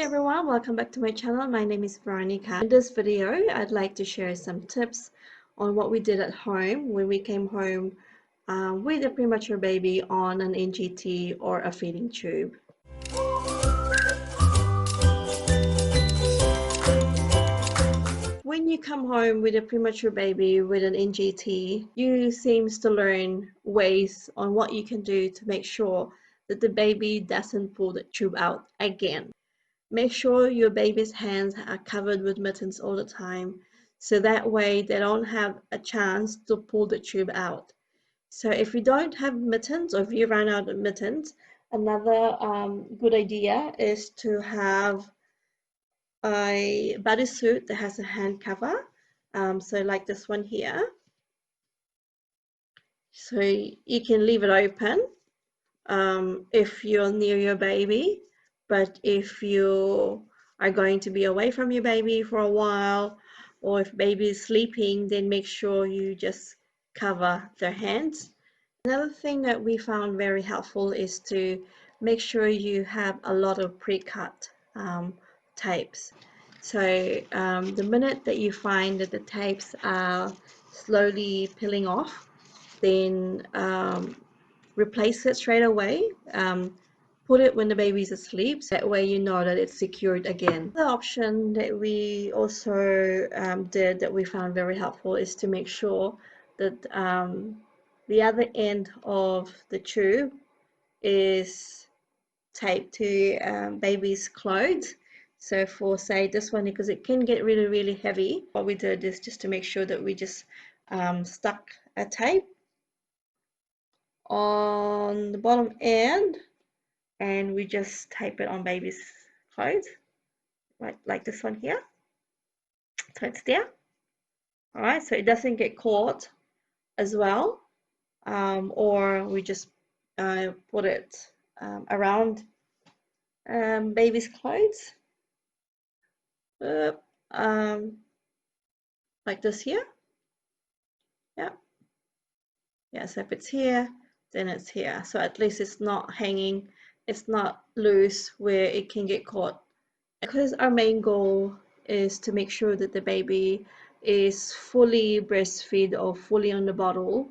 everyone, welcome back to my channel. My name is Veronica. In this video, I'd like to share some tips on what we did at home when we came home with a premature baby on an NGT or a feeding tube. When you come home with a premature baby with an NGT, you seem to learn ways on what you can do to make sure that the baby doesn't pull the tube out again. Make sure your baby's hands are covered with mittens all the time, so that way they don't have a chance to pull the tube out. So if you don't have mittens, or if you run out of mittens, another good idea is to have a bodysuit that has a hand cover. So like this one here. So you can leave it open if you're near your baby, but if you are going to be away from your baby for a while, or if baby is sleeping, then make sure you just cover their hands. Another thing that we found very helpful is to make sure you have a lot of pre-cut tapes. So the minute that you find that the tapes are slowly peeling off, then replace it straight away. Put it when the baby's asleep, so that way you know that it's secured again. The option that we also did that we found very helpful is to make sure that the other end of the tube is taped to baby's clothes. So for say this one, because it can get really heavy, what we did is just to make sure that we just stuck a tape on the bottom end, and we just tape it on baby's clothes, like this one here, so it's there. All right, so it doesn't get caught as well, or we just put it around baby's clothes, like this here. Yeah, so if it's here, then it's here, so at least it's not hanging, it's not loose where it can get caught. Because our main goal is to make sure that the baby is fully breastfed or fully on the bottle,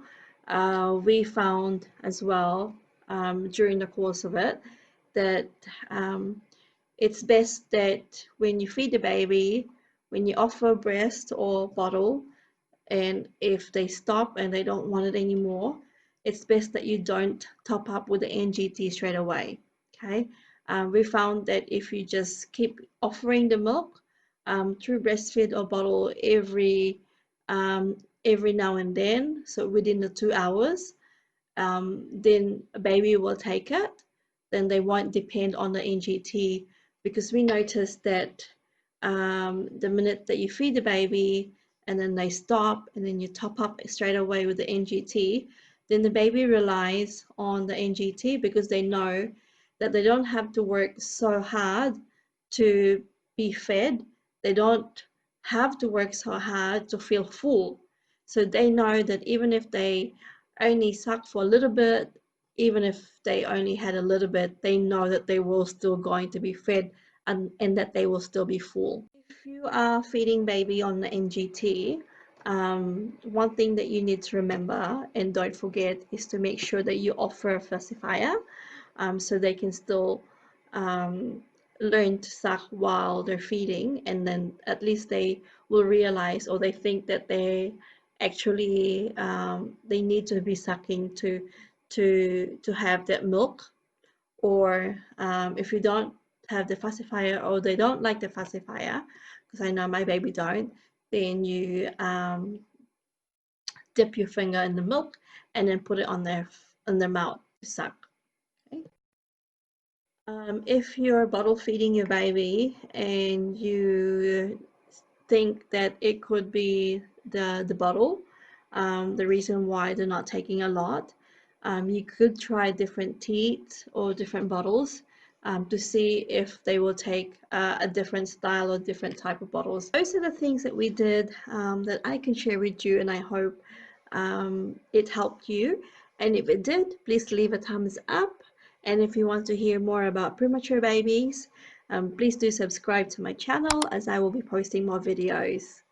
we found as well during the course of it that it's best that when you feed the baby, when you offer breast or bottle, and if they stop and they don't want it anymore, it's best that you don't top up with the NGT straight away. Okay, we found that if you just keep offering the milk through breastfeed or bottle every now and then, so within the 2 hours, then a baby will take it. Then they won't depend on the NGT, because we noticed that the minute that you feed the baby and then they stop and then you top up straight away with the NGT, then the baby relies on the NGT because they know that they don't have to work so hard to be fed. They don't have to work so hard to feel full. So they know that even if they only suck for a little bit, even if they only had a little bit, they know that they will still going to be fed, and that they will still be full. If you are feeding baby on the NGT, one thing that you need to remember and don't forget is to make sure that you offer a pacifier, so they can still learn to suck while they're feeding, and then at least they will realize, or they think that they actually they need to be sucking to have that milk. Or if you don't have the pacifier, or they don't like the pacifier, because I know my baby don't, then you dip your finger in the milk and then put it on their mouth to suck. Okay. If you're bottle feeding your baby and you think that it could be the bottle, the reason why they're not taking a lot, you could try different teats or different bottles to see if they will take a different style or different type of bottles. Those are the things that we did that I can share with you, and I hope it helped you. And if it did, please leave a thumbs up. And if you want to hear more about premature babies, Please do subscribe to my channel as I will be posting more videos.